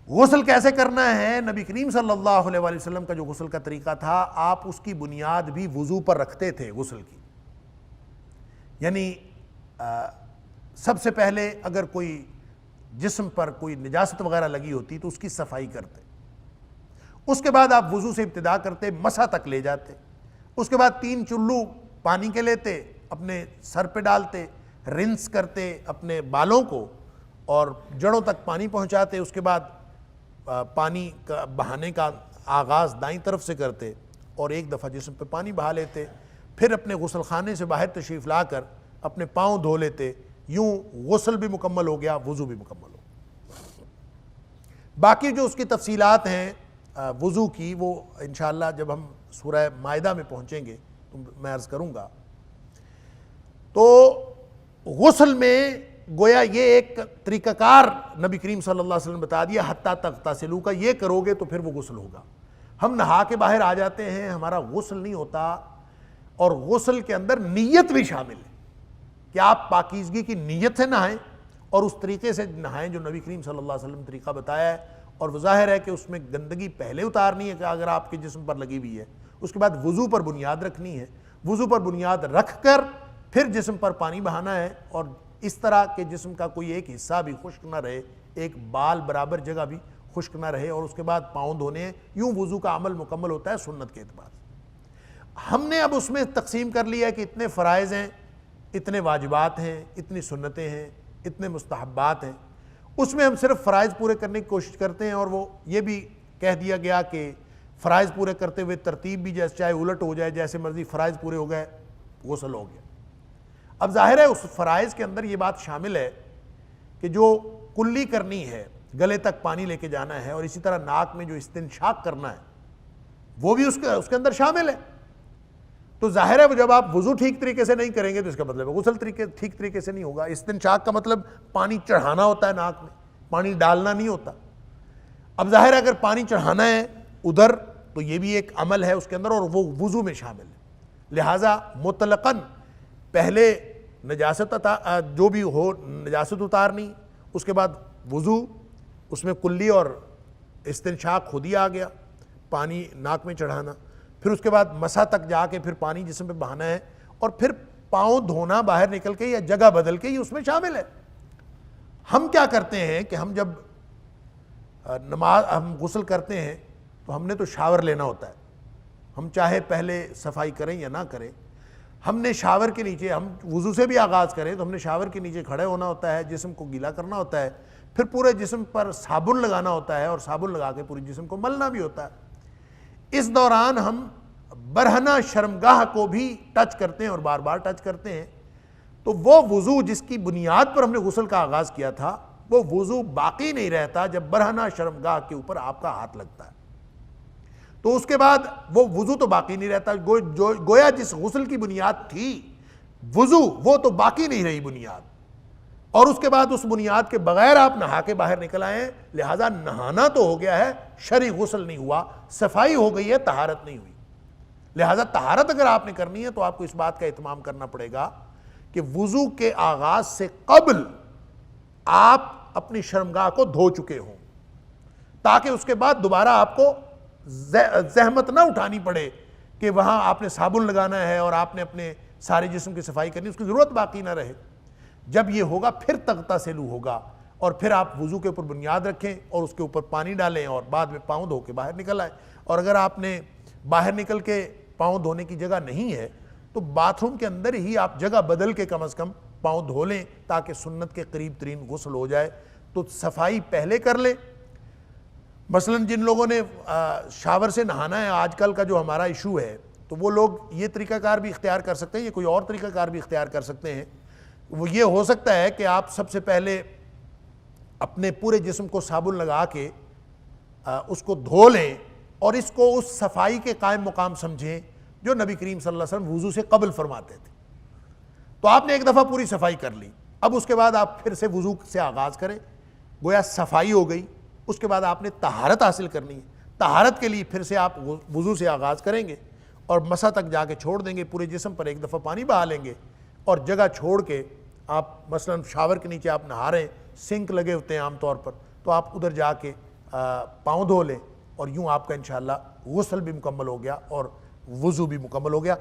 غسل کیسے کرنا ہے؟ نبی کریم صلی اللہ علیہ وآلہ وسلم کا جو غسل کا طریقہ تھا، آپ اس کی بنیاد بھی وضو پر رکھتے تھے غسل کی. یعنی سب سے پہلے اگر کوئی جسم پر کوئی نجاست وغیرہ لگی ہوتی تو اس کی صفائی کرتے. اس کے بعد آپ وضو سے ابتدا کرتے، مسح تک لے جاتے. اس کے بعد 3 چلو پانی کے لیتے، اپنے سر پہ ڈالتے، رنس کرتے اپنے بالوں کو اور جڑوں تک پانی پہنچاتے. اس کے بعد پانی کا بہانے کا آغاز دائیں طرف سے کرتے اور ایک دفعہ جسم پہ پانی بہا لیتے. پھر اپنے غسل خانے سے باہر تشریف لا کر اپنے پاؤں دھو لیتے. یوں غسل بھی مکمل ہو گیا، وضو بھی مکمل ہو. باقی جو اس کی تفصیلات ہیں وضو کی، وہ انشاءاللہ جب ہم سورہ مائدہ میں پہنچیں گے تو میں عرض کروں گا. تو غسل میں گویا یہ ایک طریقہ کار نبی کریم صلی اللہ علیہ وسلم بتا دیا، حتیٰ تغتسلوا کا. یہ کرو گے تو پھر وہ غسل ہوگا. ہم نہا کے باہر آ جاتے ہیں، ہمارا غسل نہیں ہوتا. اور غسل کے اندر نیت بھی شامل ہے کہ آپ پاکیزگی کی نیت سے نہائیں اور اس طریقے سے نہائیں جو نبی کریم صلی اللہ علیہ وسلم طریقہ بتایا ہے. اور وہ ظاہر ہے کہ اس میں گندگی پہلے اتارنی ہے کہ اگر آپ کے جسم پر لگی ہوئی ہے. اس کے بعد وضو پر بنیاد رکھنی ہے. وضو پر بنیاد رکھ کر پھر جسم پر پانی بہانا ہے، اور اس طرح کہ جسم کا کوئی ایک حصہ بھی خشک نہ رہے، ایک بال برابر جگہ بھی خشک نہ رہے. اور اس کے بعد پاؤں دھونے ہیں. یوں وضو کا عمل مکمل ہوتا ہے سنت کے اعتبار سے. ہم نے اب اس میں تقسیم کر لیا کہ اتنے فرائض ہیں، اتنے واجبات ہیں، اتنی سنتیں ہیں، اتنے مستحبات ہیں. اس میں ہم صرف فرائض پورے کرنے کی کوشش کرتے ہیں. اور وہ یہ بھی کہہ دیا گیا کہ فرائض پورے کرتے ہوئے ترتیب بھی جیسے چاہے الٹ ہو جائے، جیسے مرضی فرائض پورے ہو گئے غسل ہو گیا. اب ظاہر ہے اس فرائض کے اندر یہ بات شامل ہے کہ جو کلی کرنی ہے، گلے تک پانی لے کے جانا ہے، اور اسی طرح ناک میں جو استنشاق کرنا ہے وہ بھی اس کے اندر شامل ہے. تو ظاہر ہے جب آپ وضو ٹھیک طریقے سے نہیں کریں گے تو اس کا مطلب ہے غسل ٹھیک طریقے سے نہیں ہوگا. استنشاق کا مطلب پانی چڑھانا ہوتا ہے ناک میں، پانی ڈالنا نہیں ہوتا. اب ظاہر ہے اگر پانی چڑھانا ہے ادھر تو یہ بھی ایک عمل ہے اس کے اندر، اور وہ وضو میں شامل ہے. لہٰذا مطلقاً پہلے نجاست جو بھی ہو نجاست اتارنی، اس کے بعد وضو، اس میں کلی اور استنشاق خود ہی آ گیا، پانی ناک میں چڑھانا. پھر اس کے بعد مسح تک جا کے پھر پانی جسم پہ بہانا ہے، اور پھر پاؤں دھونا باہر نکل کے یا جگہ بدل کے، یہ اس میں شامل ہے. ہم کیا کرتے ہیں کہ ہم جب ہم غسل کرتے ہیں تو ہم نے تو شاور لینا ہوتا ہے. ہم چاہے پہلے صفائی کریں یا نہ کریں، ہم نے شاور کے نیچے، ہم وضو سے بھی آغاز کریں تو ہم نے شاور کے نیچے کھڑے ہونا ہوتا ہے، جسم کو گیلا کرنا ہوتا ہے. پھر پورے جسم پر صابن لگانا ہوتا ہے، اور صابن لگا کے پورے جسم کو ملنا بھی ہوتا ہے. اس دوران ہم برہنہ شرمگاہ کو بھی ٹچ کرتے ہیں اور بار بار ٹچ کرتے ہیں. تو وہ وضو جس کی بنیاد پر ہم نے غسل کا آغاز کیا تھا، وہ وضو باقی نہیں رہتا جب برہنہ شرمگاہ کے اوپر آپ کا ہاتھ لگتا ہے. تو اس کے بعد وہ وضو تو باقی نہیں رہتا. گویا جس غسل کی بنیاد تھی وضو، وہ تو باقی نہیں رہی بنیاد. اور اس کے بعد اس بنیاد کے بغیر آپ نہا کے باہر نکل آئے ہیں. لہٰذا نہانا تو ہو گیا ہے، شرعی غسل نہیں ہوا، صفائی ہو گئی ہے، طہارت نہیں ہوئی. لہٰذا طہارت اگر آپ نے کرنی ہے تو آپ کو اس بات کا اہتمام کرنا پڑے گا کہ وضو کے آغاز سے قبل آپ اپنی شرمگاہ کو دھو چکے ہوں، تاکہ اس کے بعد دوبارہ آپ کو زحمت نہ اٹھانی پڑے کہ وہاں آپ نے صابن لگانا ہے اور آپ نے اپنے سارے جسم کی صفائی کرنی، اس کی ضرورت باقی نہ رہے. جب یہ ہوگا پھر تغتسلوا ہوگا، اور پھر آپ وضو کے اوپر بنیاد رکھیں اور اس کے اوپر پانی ڈالیں اور بعد میں پاؤں دھو کے باہر نکل آئیں. اور اگر آپ نے باہر نکل کے پاؤں دھونے کی جگہ نہیں ہے تو باتھ روم کے اندر ہی آپ جگہ بدل کے کم از کم پاؤں دھو لیں تاکہ سنت کے قریب ترین غسل ہو جائے. تو صفائی پہلے کر لیں. مثلا جن لوگوں نے شاور سے نہانا ہے، آج کل کا جو ہمارا ایشو ہے، تو وہ لوگ یہ طریقہ کار بھی اختیار کر سکتے ہیں، یہ کوئی اور طریقہ کار بھی اختیار کر سکتے ہیں. وہ یہ ہو سکتا ہے کہ آپ سب سے پہلے اپنے پورے جسم کو صابن لگا کے اس کو دھو لیں اور اس کو اس صفائی کے قائم مقام سمجھیں جو نبی کریم صلی اللہ علیہ وسلم وضو سے قبل فرماتے تھے. تو آپ نے ایک دفعہ پوری صفائی کر لی. اب اس کے بعد آپ پھر سے وضو سے آغاز کریں. گویا صفائی ہو گئی. اس کے بعد آپ نے طہارت حاصل کرنی ہے. طہارت کے لیے پھر سے آپ وضو سے آغاز کریں گے اور مسح تک جا کے چھوڑ دیں گے. پورے جسم پر ایک دفعہ پانی بہا لیں گے اور جگہ چھوڑ کے آپ مثلا شاور کے نیچے آپ نہا رہے ہیں، سنک لگے ہوتے ہیں عام طور پر، تو آپ ادھر جا کے پاؤں دھو لیں اور یوں آپ کا انشاءاللہ غسل بھی مکمل ہو گیا اور وضو بھی مکمل ہو گیا.